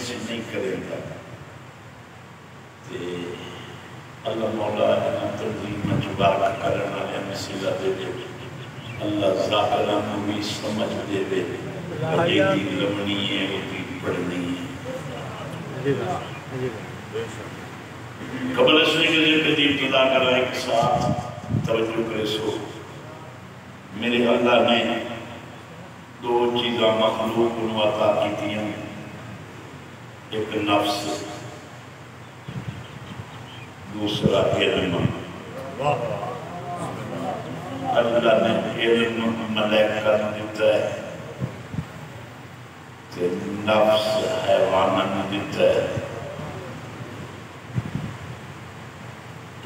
سے نہیں کرے گا اللہ مولا انہاں تنظیم جبار کرنا والے مسئلہ دے دے اللہ ذاکران بھی سمجھ دے دے یہ کی لمنی ہے وہ کی پڑھنی ہے قبل اس نے کہ قدیم ابتدا کر رہا ہے کہ ساتھ توجہ کرے سو میرے اللہ نے دو چیزاں مخلوق کو عطا کی تھیں ایک نفس دوسرا علم اللہ نے علم ملائکہ دیتا ہے کہ نفس حیوانہ دیتا ہے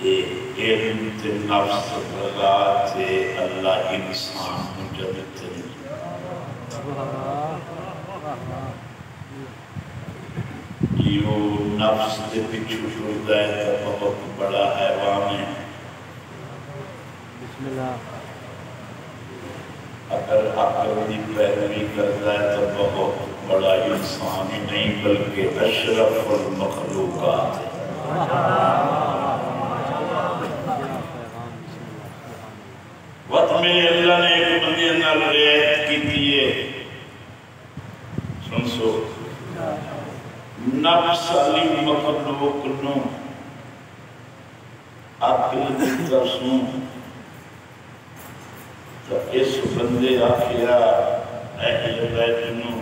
علم تے نفس لگا تے اللہ انسان مجدد تے یہ نفس تے پچھو چھوڑتا ہے تو بہت بڑا حیوان ہے اگر عقل دی پیروی کرتا ہے تو بہت بڑا انسان ہی نہیں بلکہ اشرف المخلوقات ہے وقت میں اللہ نے ایک بندی نال رعایت کی دیئے سنسو نفس علی مخلوق نو عقل دیتا سوں تو اس بندے آخیا اہل بیت نو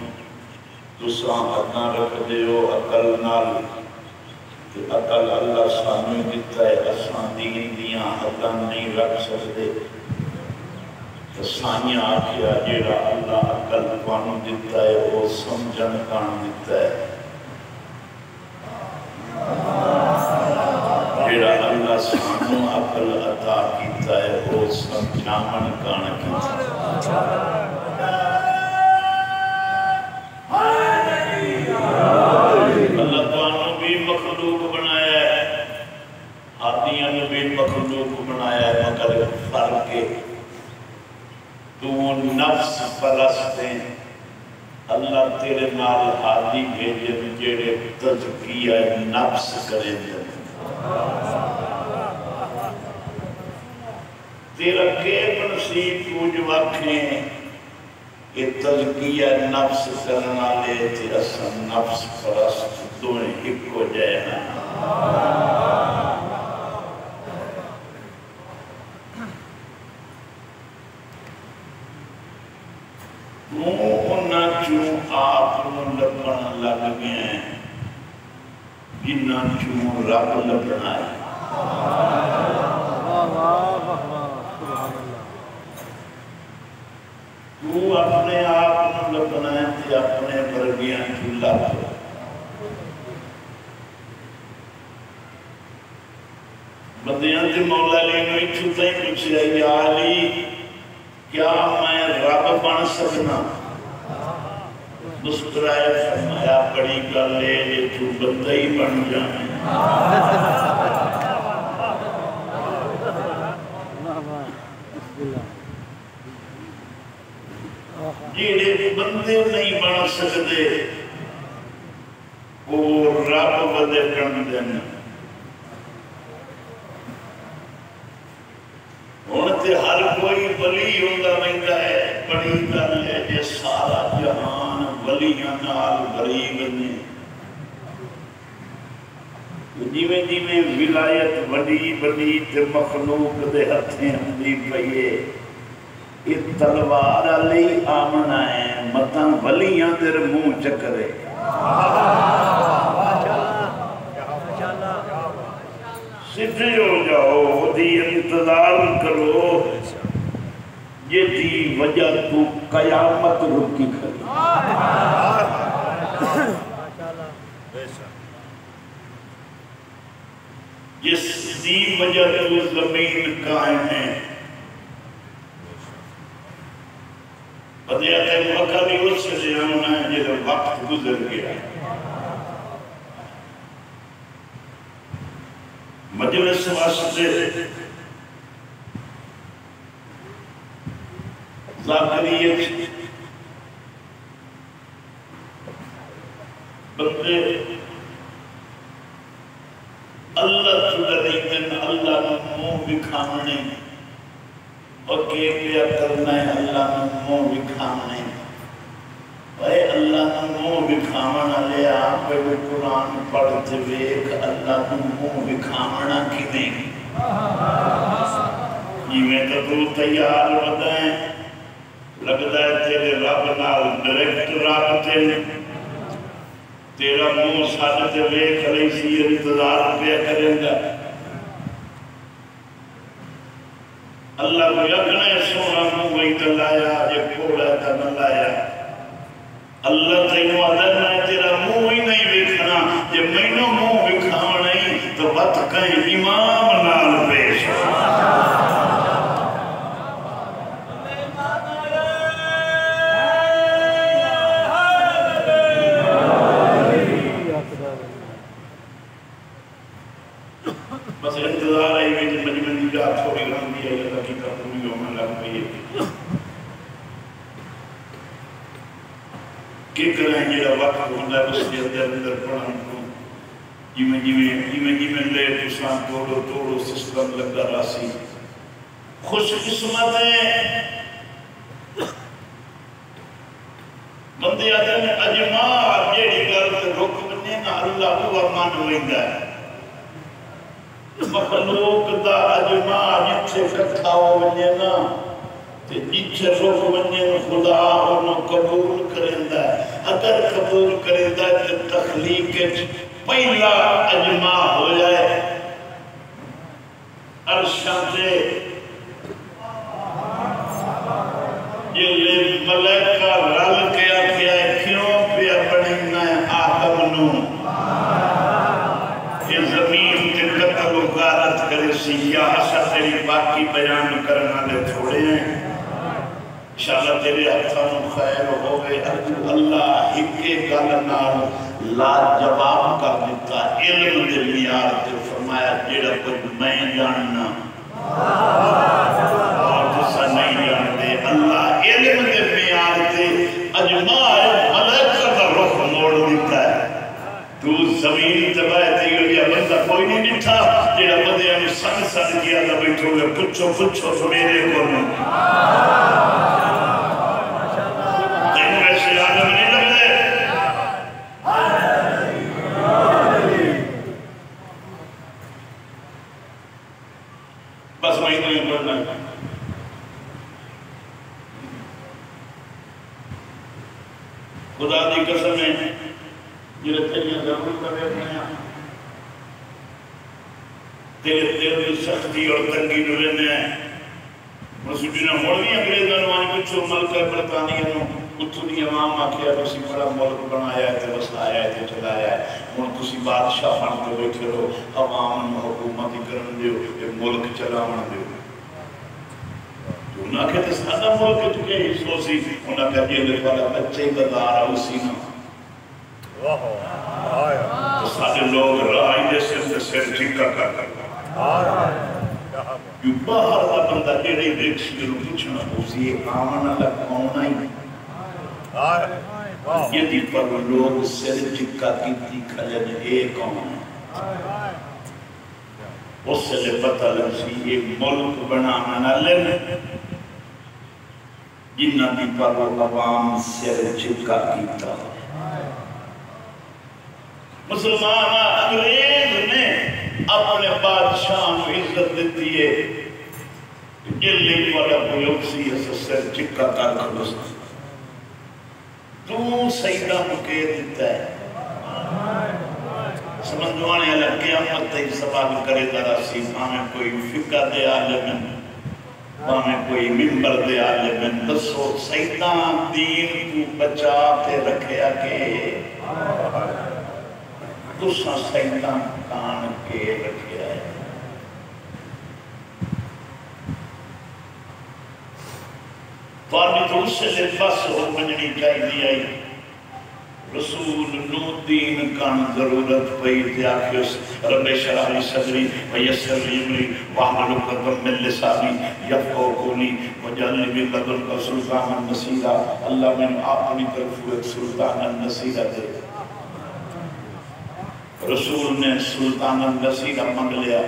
تساں ادنا رکھ دے ہو عقل نال کہ عقل اللہ سانو دیتا ہے اساں دین دیاں حداں نہیں رکھ سکتے سائیں آکھیا جیڑا اللہ عقل توانو دیتا ہے وہ سمجھن کان دیتا ہے جیڑا اللہ سانو عقل عطا کیتا ہے وہ سمجھامن کان کیتا اللہ توانو بھی مخلوق بنایا ہے آدیاں نے بھی مخلوق بنایا ہے مگر فرق کے تو نفس پرستیں اللہ تیرے نال حادی بھیجے جیڑے تزکیہ نفس کرے دے تیرا کیب نصیب تو جو آکھیں یہ تزکیہ نفس کرنا لے تے اصلا نفس پرست دوئے ایک ہو جائے نا انہاں چوں آپ لبن لگ گئے ہیں جنہاں چوں رب لبنا ہے تو اپنے آپ لبنا ہے تے اپنے برگیاں چوں لب بندیاں تے مولا علی نوی چھوٹا ہی پوچھا یا علی کیا میں رب بن سکنا مسکرائے فرمایا بڑی گل ہے یہ تو بندہ ہی بن جائے جیڑے بندے نہیں بن سکتے وہ رب بدے بن دینا انتے ہر کوئی ولی ہوندہ رہتا ہے بڑی گل ہے جے سارا جہان ولیاں نال غریب نے جیویں جیویں ولایت وڈی بڑی تے مخلوق دے ہتھیں ہندی پئیے یہ تلوار علی آمنا ہے متاں ولیاں دے منہ چکرے سدھے ہو جاؤ دی انتظار کرو یہ دی وجہ تو قیامت رکی کھڑی جس دی وجہ تو زمین قائم ہے بدیات موقع بھی اس سے ہونا ہے جب وقت گزر گیا مجلس واسطے ذاکریت بندے اللہ تو ڈریدن اللہ نو منہ بکھامنے اور کہ پیا کرنا ہے اللہ نو منہ بکھامنے اے اللہ نو منہ بکھامنا لے آپ پہ قرآن پڑھتے ویک اللہ نو منہ بکھامنا کی نہیں یہ میں تو تیار بدائیں لگتا ہے تیرے رب نال ڈائریکٹ رابطے تیرا منہ ساتھ ویک علیہ سی انتظار پہ کریں گا اللہ کو یقنے سونا منہ وہی دلایا یہ کھوڑا تھا دلایا اللہ تینو عدد میں تیرا منہ ہی نہیں ویکھنا یہ مینوں منہ وکھاؤ نہیں تو بات کہیں امام نال پیش بس انتظار آئی گئی جب مجمع دی جا تھوڑی رنگ دی ہے اللہ کی تحقیقی ہونے لگ گئی ہے کہ کریں جیڑا وقت ہوندہ ہے اس کے اندر پڑھن کو جی میں لے تسان توڑو سسٹم لگا راسی خوش قسمت ہے بندے آتے ہیں اجماع جیڑی گرد رک بنے نا اللہ کو ارمان ہوئندہ ہے مخلوق دا اجماع جتھے کتھاو بنے نا جتھے رک بنے خدا انہوں قبول کرندہ ہے اگر قبول کرندہ ہے تو تخلیق پہلا اجماع ہو جائے عرشان سے یہ ملائکہ رل کے آکھیا ہے کیوں پہ اپنینا ہے آدم نو یہ زمین کے قتل و غارت کرے سی یا حسا تیری باقی بیان کرنا لے تھوڑے ہیں انشاءاللہ تیرے حفظان خیر ہوئے اللہ ہکے گلنال لا جواب کر دیتا علم دے میار تے فرمایا جیڑا کچھ میں جاننا اور جسا نہیں جانتے اللہ علم دے میار تے اجماع ملائکہ کا رخ موڑ دیتا ہے تو زمین تباہ تیگلیا بندہ کوئی نہیں نٹھا جیڑا بندے ہمیں سن کیا تھا بیٹھو گے پچھو میرے کو نہیں بس وہیں تو یہ پڑھنا ہے خدا دی قسم ہے جنہیں تیریاں ضرور کر رہے ہیں تیرے دل کی سختی اور تنگی جو رہنے ہیں مسجدین موڑوی انگریزاں نوانی کچھو ملکہ برطانیہ نو اتھو دی امام آکھیا کسی بڑا ملک بنایا ہے تے وسلایا ہے تے چلایا ہے ان کسی بادشاہ بن کے بیٹھے رہو عوام حکومتی کرن دیو یہ ملک چلاون دیو انہاں کہ تے سادہ ملک چکے ہی سوسی انہاں کہ جیلے والا بچے بدار اسی نا تو سارے لوگ رائی جیسے سے سر چکا کر یوں باہر دا بندہ جیڑے ویکس جنہوں پوچھنا اسی آمنا لکھونا ہی یہ دی پر لوگ سر چکا کیتی کھلن ایک آمنا اس سے لے پتہ لگسی ایک ملک بنانا لن جنہ دی پر عوام سر چکا کیتا مسلمان انگریز نے اپنے بادشاہ کو عزت دیتی ہے جلی والا بلوکسی ہے سر چکا کر کھلستا تو سیدہ مکے دیتا ہے سمجھوانے اللہ قیامت تے سوال کرے دراسی ہمیں کوئی فقہ دے عالم ہمیں کوئی ممبر دے عالم دسو سیدہ دین کو بچا کے رکھیا کہ دوسرا سیدہ کان کے رکھیا ہے فارمی تو اس سے لباس ہو منجنی چاہی دیائی رسول نو دین کان ضرورت پئی تیاکیس رب شرح لی صدری ویسر لی امری وحمل قدم من لسانی یفقو کونی وجعلنی من لدن کا سلطان النصیرہ اللہ میں اپنی طرف ایک سلطان النصیرہ دے رسول نے سلطان النصیر منگ لیا،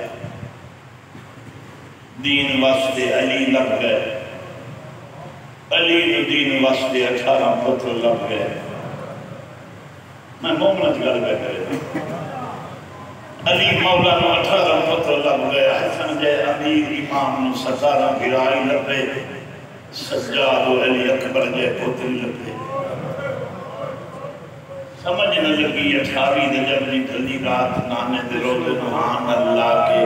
دین واسطے علی لگ گئے، علی نے دین واسطے 18 پتر لگ گئے۔ میں مومنت گل پہ کرے علی مولا نو 18 پتر لگ گئے، حسن جے امیر امام نو 17 برائی لگے، سجاد و علی اکبر جے پتر لگے۔ سمجھ نہ لگی 18 دے جب دی ڈھلی رات نانے دے روزے نوحان اللہ کے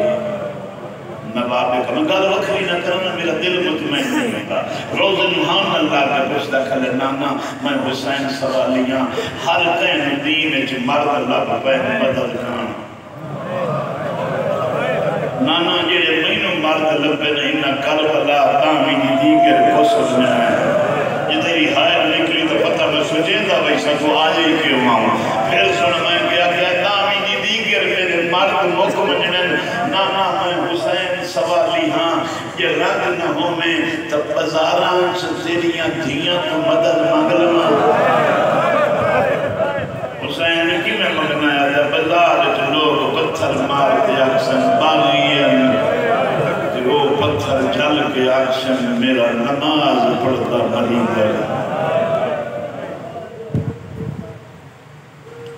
نواب کا میں گل وکھری نہ کرنا، میرا دل مطمئن نہیں ہوتا۔ روزے نوحان اللہ کے پوچھتا کھلے نانا میں حسین سوالیاں ہر کہیں دین وچ مرد لب پہ مدد کان نانا جڑے مینوں مرد لبے نہیں نہ کربلا تامی دی دیگر خسر میں ہے۔ یہ تیری حائر نکلی تو پتہ میں سوچیں تھا بھائی سکو آج ہی کیوں ماں پھر سن میں کیا تامی دی دیگر میرے مرد مکمجنن نانا میں حسین سوالی ہاں یہ رنگ نہ ہو میں تب بزاران سے تیریاں دھیاں تو مدد مانگلنا حسین کی میں مگنا ہے تب بزارت لوگ پتھر مارتے اکسن باغین وہ پتھر جل کے اکسن میرا نماز پڑھتا مرید ہے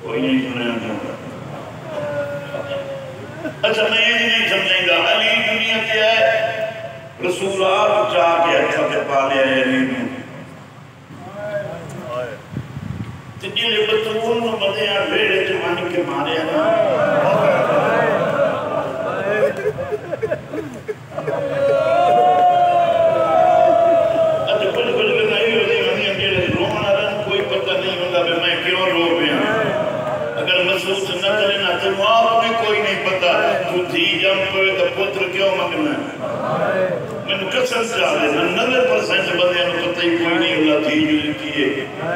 کوئی نہیں سنیا جاؤں اچھا میں یہ نہیں سمجھیں گا علی دنیا کیا ہے رسول آپ چاہ کے اچھا پہ پالے ہیں علی میں تجھے بطول میں مدے ہیں بیڑے جوانی کے مارے ہیں اچھا کچھ نہیں ہوتی ہمیں جیڑے رومنا رہا کوئی پتہ نہیں ہوگا کہ میں کیوں رو پہ ہیں اگر محسوس نہ کرے نہ تو آپ بھی کوئی نہیں پتا تو تھی جم پہ تو پتر کیوں مگنا ہے میں نے قسم چاہ دے 90% بندے نے پتہ ہی کوئی نہیں اللہ تھی جو کیے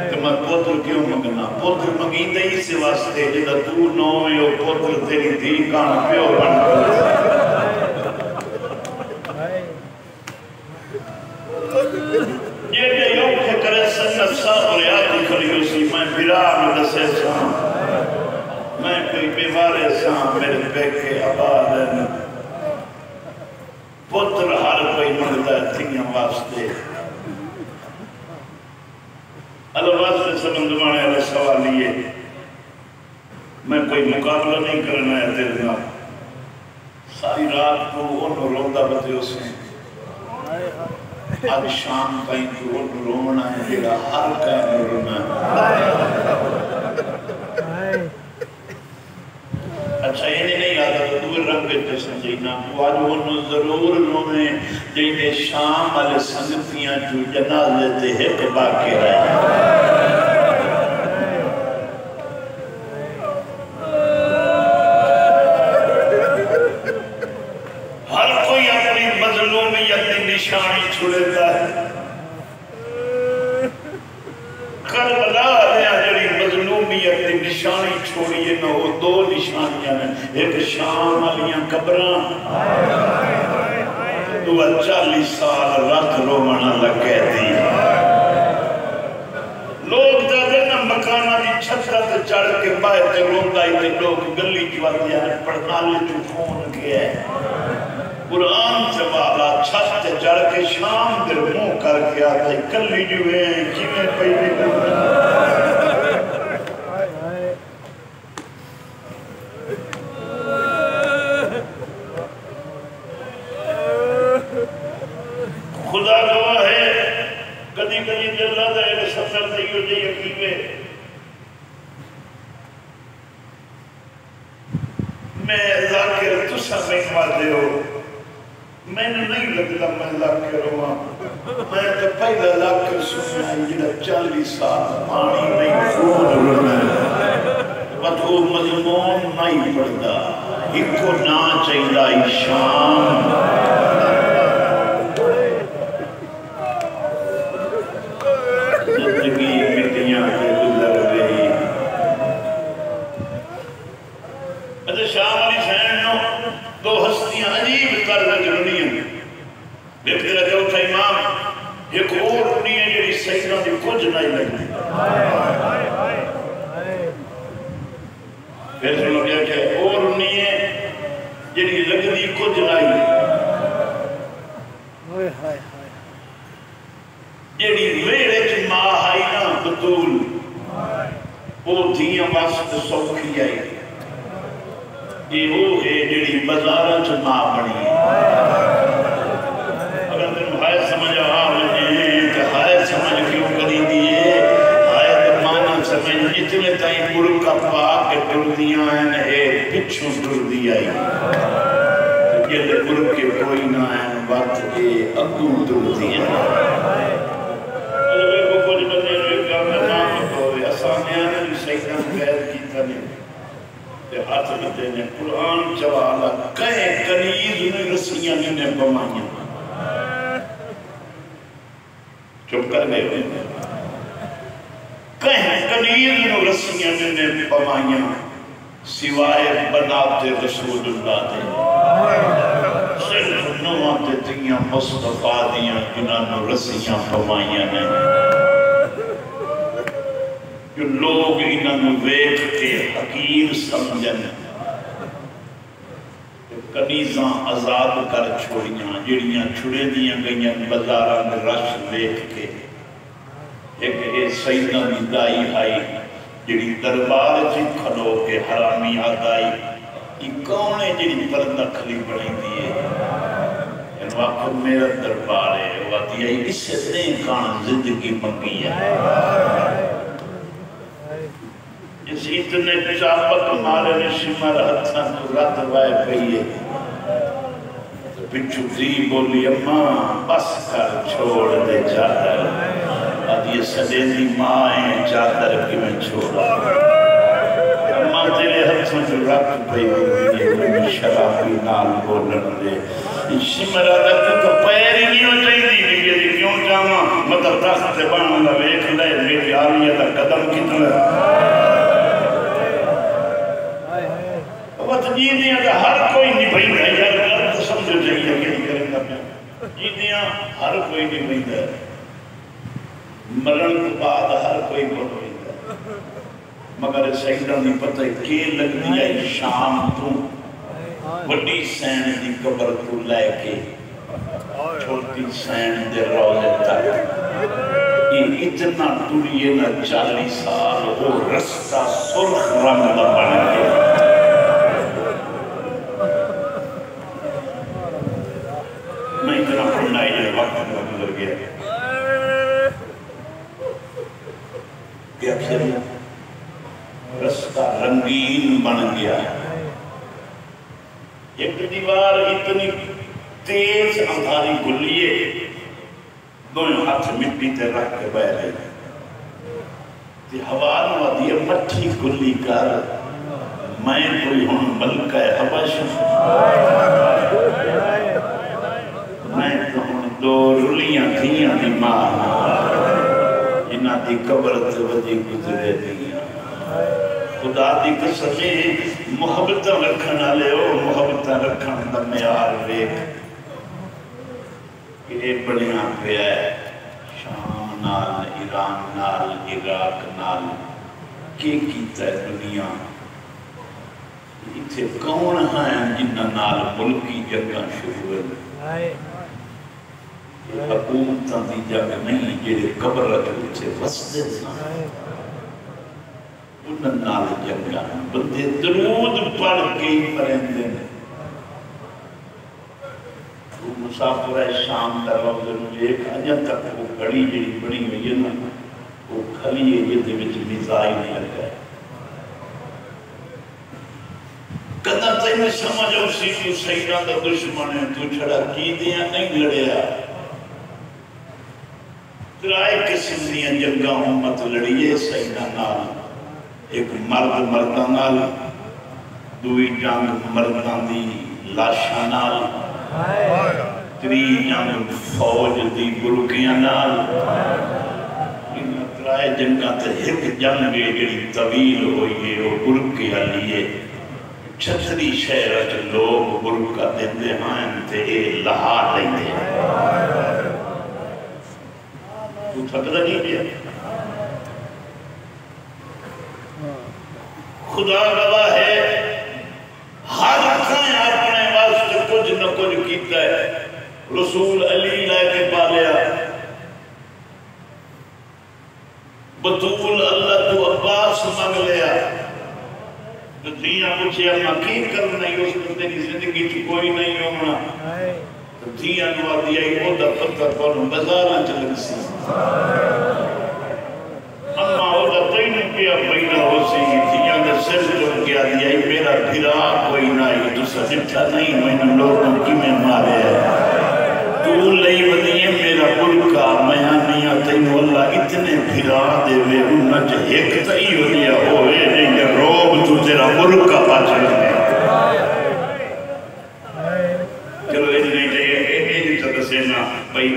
کہ میں پتر کیوں مگنا پتر مگین دے اس واسطے جدہ تو نو میں ہو پتر تیری تھی کان پیو بن یہ جو یوں کہ کرے سنت صاحب ریاضی کھڑی اسی میں برا میں دسے سام میں کوئی بیوارے سام میرے بیکے آباد ہے پتر ہر کوئی مردہ تھیاں واسطے اللہ واسطے سمندمانے اللہ سوال لیے میں کوئی مقابلہ نہیں کرنا ہے تیرنا ساری رات کو انہوں روندہ بتے اس میں اب شام کہیں تو انہوں رونا ہے جیڑا ہر کہیں رونا ہے اچھا یہ نہیں آتا تو دور رنگ پہ سمجھینا وہ آج انہوں ضرور رونے جینے شام والے سنگتیاں جو جنازے تے ہے کہ باقی رہے نشانی چھوڑتا ہے کربلا آدھیا جڑی مظلومیت کی نشانی چھوڑیے نہ وہ 2 نشانیاں ہیں ایک شام علیاں قبران 40 سال رات رومنا لگے دی لوگ جاتے مکانہ دی چھتا تے چڑھ کے باہر تے روندہ ہی لوگ گلی جواتیاں پڑھنا لے جو خون کیا ہے قرآن جوالا چھت جڑ کے شام در منہ کر کے آتے کلی جو ہیں کیویں پہلے خدا گواہ ہے کدی کدی دل رہا ہے سفر دیو جی یقیوے میں ذاکر تسا میں مادے ہو میں نے نہیں لگتا میں لاکر ہوا میں تو پہلا لاکر سنیا جنہا 40 سال پانی نہیں خون رہنا بس وہ مضمون نہیں پڑھتا ایک کو نا چاہیے شام زندگی مٹیاں کے گزر گئی اچھا شام علی سینڈوں 2 ہستیاں عجیب طرح جڑنی ہیں ایک تیرا چوتھا امام ایک اور نہیں ہے جڑی سیدہ دی کچھ نہیں لگنی پھر سنو گیا کہ کدی کچھ لائی جیڑی ویڑے چ ماں آئی نا بطول وہ دھیاں واسط سوکھی آئی یہ وہ ہے جیڑی بازارہ چ ماں بنی اگر تم ہائے سمجھ کہ ہائے سمجھ کیوں کری دیئے ہائے درمانہ سمجھ اتنے تائیں برکہ پاک کے ٹردیاں ہیں پچھوں ٹردی آئی یہ برکے کوئی نہ ہیں وقت کے اگوں ٹردیاں اگر کو کچھ بندے جو کام میں نام ہوئے اسامیانے بھی سیدہ قید کی تنے تے ہاتھ بندے نے قرآن چوالا کہیں کنیز انہیں رسیاں نے بمائیاں چپ کر گئے ہوئے کہیں کنیز انہیں رسیاں نے بمائیاں سوائے بناتے رسول اللہ دے صرف نوان تے تیاں مصطفیٰ دیاں جنہاں رسیاں بمائیاں نے جو لوگ انہوں ویکھ کے حقیر سمجھن کنیزاں آزاد کر چھوڑیاں جڑیاں چھڑے دیاں گئیاں بازاراں میں رش ویکھ کے ایک سیدہ دی دائی آئی جڑی دربار جی کھلو کے حرامی آدائی یہ کون ہے جڑی پردخلی بڑی دیئے ان واقع میرا دربار ہے وہ دیا اس سے دیں کان زندگی منگی ہے اس اتنے چاپک مارے نے شمر ہتھاں تو رد وائے پہیے پچھو دی بولی اماں بس کر چھوڑ دے چادر اب یہ سدیندی مائیں چادر کی میں چھوڑا اماں تیرے ہتھاں جو رد پہیے شرابی نال بولن دے شمر ہتھاں تو پیر ہی نہیں ہو جائی دی میری کیوں جاما مطلب رخت بانا لویک لے میری آلیہ دا قدم کتنا جیدیاں کا ہر کوئی نہیں بھئی ہے یار تو سمجھو چاہیے کہ نہیں کریں گا جیدیاں ہر کوئی نہیں بھئی ہے مرن کے بعد ہر کوئی بھئی ہے مگر سیدہ نہیں پتہ کہ لگ دیا شام تو بڑی سین دی قبر کو لے کے چھوٹی سین دے روزے تک یہ اتنا ٹوریے نہ 40 سال وہ رستہ سرخ رنگ نہ بن گیا میں اتنا پڑھنائی جو وقت میں گزر گیا کہ اکثر رستہ رنگین بن گیا ایک دیوار اتنی تیز اندھاری گلیے دونوں ہاتھ مٹی تے رکھ کے بہ رہے تی ہوا نوا دیئے مٹھی گلی کر میں کوئی ہوں ملکہ حبش میں تو ہوں دو رلیاں تھیاں دی ماں جنہاں دی قبر تے وجی گزرے دیاں خدا دی قسمیں محبت رکھنا لے او محبت رکھنا دا معیار ویکھ کہ بڑیاں پہ ہے شام نال ایران نال عراق نال کی کیتا ہے دنیا اتھے کون ہیں جنہاں نال ملکی جگہ شروع ہے حکومتاں دی جگہ نہیں جیڑے قبر رکھتے تھے وستے تھا انہاں نال جگہ بندے درود پڑھ کے ہی پرندے ہیں مسافر ہے شام در وقت ایک اجن تک وہ گھڑی جڑی بڑی ہوئی ہے نا وہ کھلی ہے یہ دے وچ میزائی نہیں لگا ہے کدھا تینے سمجھو سی تو سیدہ دا دشمن ہے تو چھڑا کی دیا نہیں لڑیا ترائے قسم دیا جنگا امت لڑیے سیدہ نال ایک مرد مردہ نال دوئی جنگ مردہ دی لاشا نال تری جنگ فوج دی برکیاں نال ان ترائے جنگاں تے ایک جنگ جڑی طویل ہوئی ہے وہ برکیاں لیے چھتری شہرت لوگ برکہ دیندے ہیں تے لہا لیندے ہیں تو تھکدہ نہیں دیا خدا گواہ ہے ہر کھائیں اپنے واسطے کچھ نہ کچھ کیتا ہے رسول علی لے کے پالیا بطول اللہ تو عباس مانگ لیا دھیاں پوچھے اما کی کرنا نہیں اس نے تیری زندگی چ کوئی نہیں ہونا دھیاں نوا دیا وہ دا پتر پر بازاراں چ لگ سی اما وہ دا تین پیا پیدا ہو سی دھیاں دے سر چڑھ گیا دیا میرا بھرا کوئی نہیں تو سچا نہیں میں نے لوگوں کی میں مارے تو لئی بدیے میرا ملکہ میں آنیا تینو اللہ اتنے بھرا دے وے انہاں چ ایک تئی ودیا ہوئے نہیں کہ روب تو تیرا ملکہ پاچھڑ گئے چلو اتنے نہیں چاہتا سینا بھئی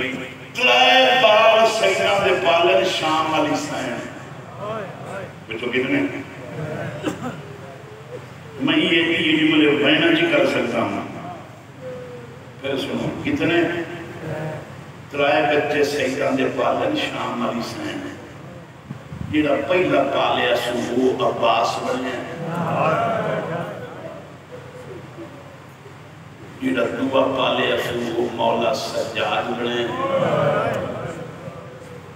تلائے بار سینا دے پالن شام علی سائن بچو کتنے میں یہ ملے بہنہ جی کر سکتا ہوں پھر سنو کتنے ترائے بچے سیدان دے پالن شام علی سائن جیڑا پہلا پالیا سو وہ عباس بنے جیڑا دعا پالیا سو وہ مولا سجاد بنے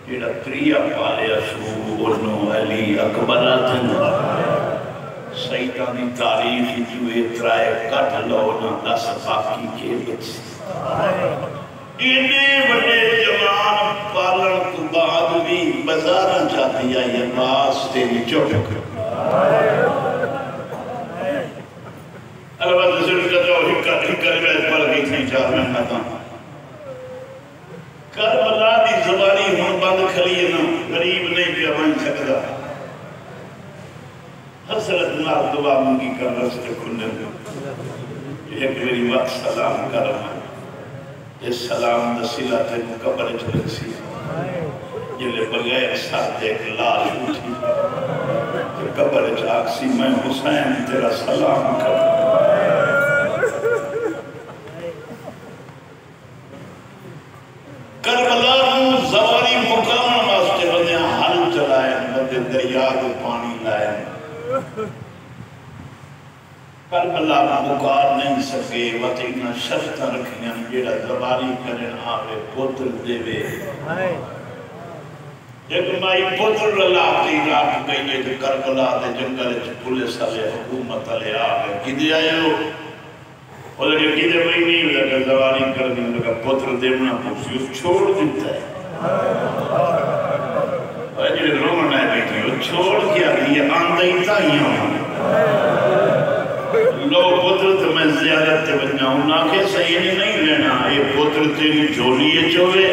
جیڑا تریا پالیا سو وہ نو علی اکبرات سیدان دی تاریخ جو ترائے کٹ لونا دس باقی کے بچے اینے بڑے جوان پالن تو بعد بھی بزارن چاہتی ہے یہ باس تیری چوک البتہ ضرور کہتا ہوں ہکر میں پڑھ گئی تھی چار مہینہ تھا کربلا دی زبانی ہون بند کھلی ہے نا غریب نہیں پیا بن سکتا حسرت نال دعا منگی کر رستے کھنے ایک میری وقت سلام کرنا یہ سلام دسیلہ تے مقبر چلک سی جلے بغیر ساتھ ایک لال اٹھی کہ قبر چاک سی میں حسین تیرا سلام کر کربلا نو زواری مقام واسطے بندیاں حل چلائیں بندے دریا کو پانی لائیں کربلا مقار نہیں سکے وطینا شرطہ رکھیاں جیڑا زباری کرن آوے پوتر دے وے ایک مائی پوتر لاتی راک گئی ہے کہ کربلا دے جنگل پولیس علیہ حکومت علیہ آوے کدی آئے ہو وہ لگے کدے بھئی نہیں لگا زباری کرنی لگا پوتر دیونا پوچھی اس چھوڑ دیتا ہے اور جیڑے رومن آئے بیٹھی وہ چھوڑ کیا دیا آندائی تاہیاں لو پتر تو میں زیادت تے بننا ہوں نہ کہ صحیح نہیں لینا یہ پتر تیری جولیے چوے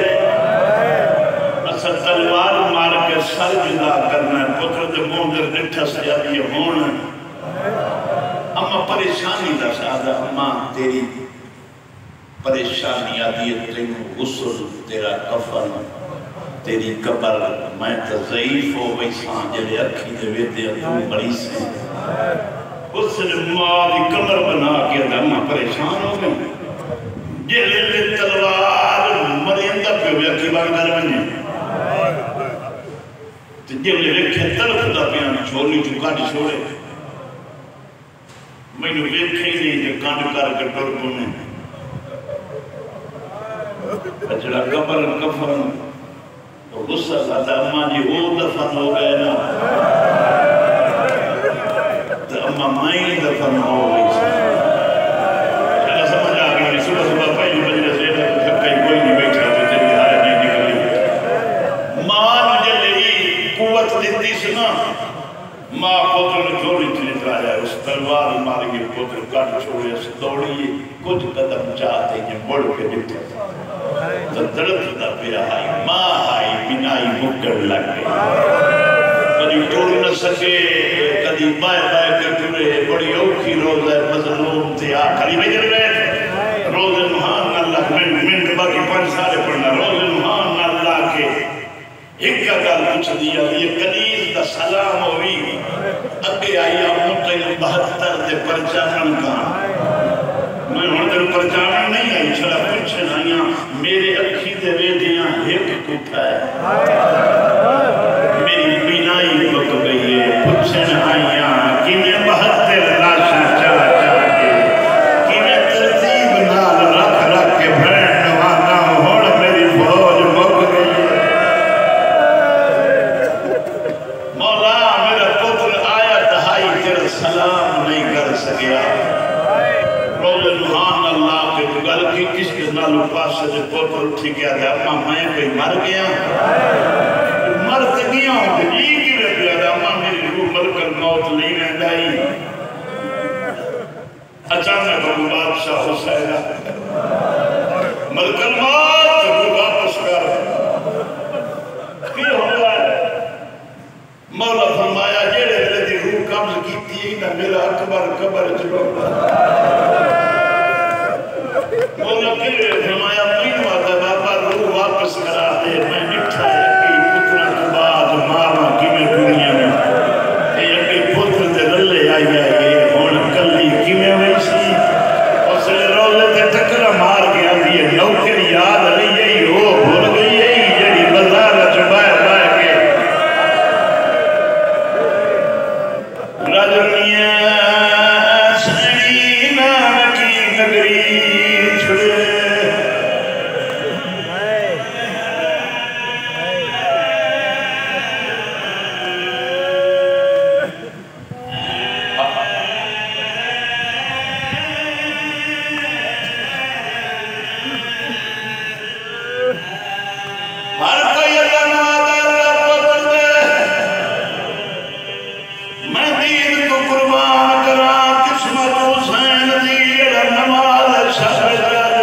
اصل تلوار مار کے سر جدا کرنا ہے پتر تے موندر نٹھا سیادی ہونا اما پریشانی دا سادہ اما تیری پریشانی آدھی ہے تیری غسل تیرا کفن تیری قبر میں تو ضعیف ہو گئی سانجلے اکھی دے ویدے تو بڑی سے اس نے ماں دی کمر بنا کے دمہ پریشان ہو گئے یہ لے تلوار مریندہ پہ ہویا کی بار کر بننے تو یہ لے کے طرف دا پیانا چھوڑی چکا دی چھوڑے میں نے ویکھے ہی نہیں کہ کانڈ کر کے ٹر پونے اچھڑا قبر کفن تو غصہ ساتا اماں جی وہ دفن ہو گئے نا تو اماں مائیں دفن ہو گئی چلا سمجھ آگئی صبح صبح پہلی بجے سے کہیں کوئی نہیں بیٹھا تو تیری حالت نہیں نکلی ماں مجھے لئی قوت دیتی سنا ماں پوتر نے جوڑی چلت آیا اس تلوار مار کے پوتر کٹ چھوڑے اس دوڑی کچھ قدم چاہتے کہ بڑھ کے دیتے تو درد دا پیا آئی ماں آئی بنائی مکر لگ گئی کدی ٹوڑ نہ سکے کدی بائے بائے کے ٹورے بڑی اوکھی روز ہے مظلوم تھی آخری بجر بیٹھ روز مہان اللہ منٹ باقی 5 سالے پڑھنا روز مہان اللہ کے ایک کا گل پوچھ دیا یہ کنیز دا سلام ہوئی اگے آئی مطلب 72 دے پرچامن کا میں ہندر پرچامن نہیں آئی چھڑا پوچھن آئیاں میرے اکھی دے ویدیاں ایک کٹھا ہے میری بینائی بک گئی ہے پوچھن آئیاں کہ میں 72 لاشاں چاہ کے کہ میں ترتیب نہ سکیا روزے نوحان اللہ کے گل کی کس کے نالو پاس سے پوتر اٹھی گیا تھا اما میں کوئی مر گیا مر گیا ہوں جی کی رہ گیا تھا اما میری روح ملکل موت نہیں رہنائی اچانک ابو بادشاہ حسین ملکل موت روح واپس کر کی ہوگا مولا فرمایا جیڑے میرے دی روح قبض کیتی ہے نا میرا اکبر قبر جلو مولا کلے فرمایا مین واتا بابا روح واپس کرا دے میں نٹھا ہے کہ پترہ کے بعد مارا کی میں دنیا میں اے اگے پتر دے رلے آئی آئے ہون کلی کی میں ویسی اس لئے روزے تے ٹکرہ مار گیا دیئے نوکر یاد رہی ہے ہو بھول گئی ہے جڑی بزار چبائے بائے کے راجرنیاں سنی نانکی نگری چھڑے ہر کوئی اللہ نوادہ اللہ پتر دے میں دین کو قربان کرا قسمت حسین دیڑ نماز شب جان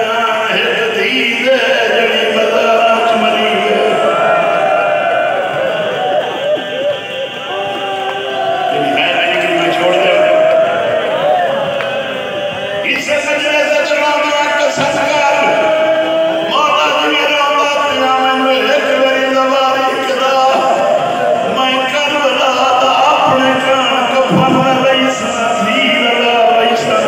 ہے دید جڑی بدارچ مری ہے لیکن میں چھوڑ دے اسے سجنے سے چلا میں کا صدقہ مولا جی میرا اللہ قیامت میں ایک بری زباری کدا میں کربلا دا اپنے کان کفن لیسا دیر اللہ لیسا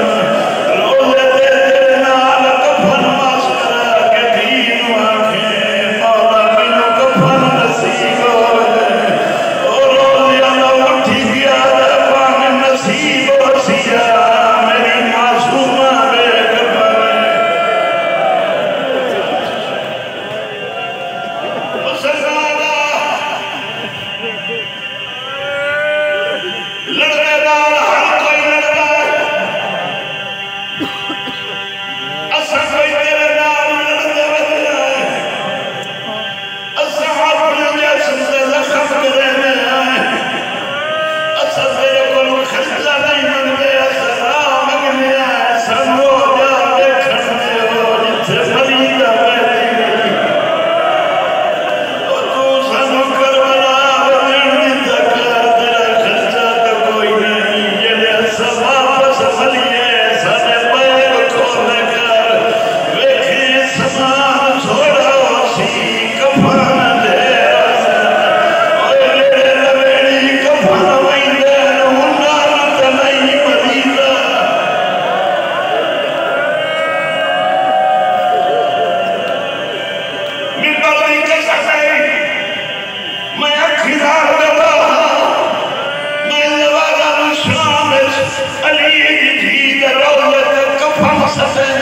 روزے دے تیرے نال کفن ماسکرہ کے دین آنکھیں مولا مینو کفن نصیب ہو جائے اور روزے اللہ اٹھی گیا دے پان نصیب ہو سیا میری معصومہ بے کفن مسلمانہ لڑنے دار ہر کوئی لڑتا ہے اسا کوئی تیرے نال لڑنے والے ہیں اسا اپنے جسم سے زخم کرنے ہیں اسا تیرے کو خرچہ نہیں منگے اسا راہ منگنے ہیں سنو جا دیکھنے ہو جتھے فریدہ بیٹھی گئی اور تو سنو کربلا بدن تک تیرا خرچہ تو کوئی نہیں یہ لے سب واپس ملیے سنے بیگ کھولنے کر ویکھیں سمان چھوڑا سی کفن دے اور میرے لبیڑی کفن ویندے انہاں تے نہیں مریضہ ممبر نہیں کر سکتے میں اکھیدار گواہ میں نوازہ شام علی جی دے روزے تے کفن ستے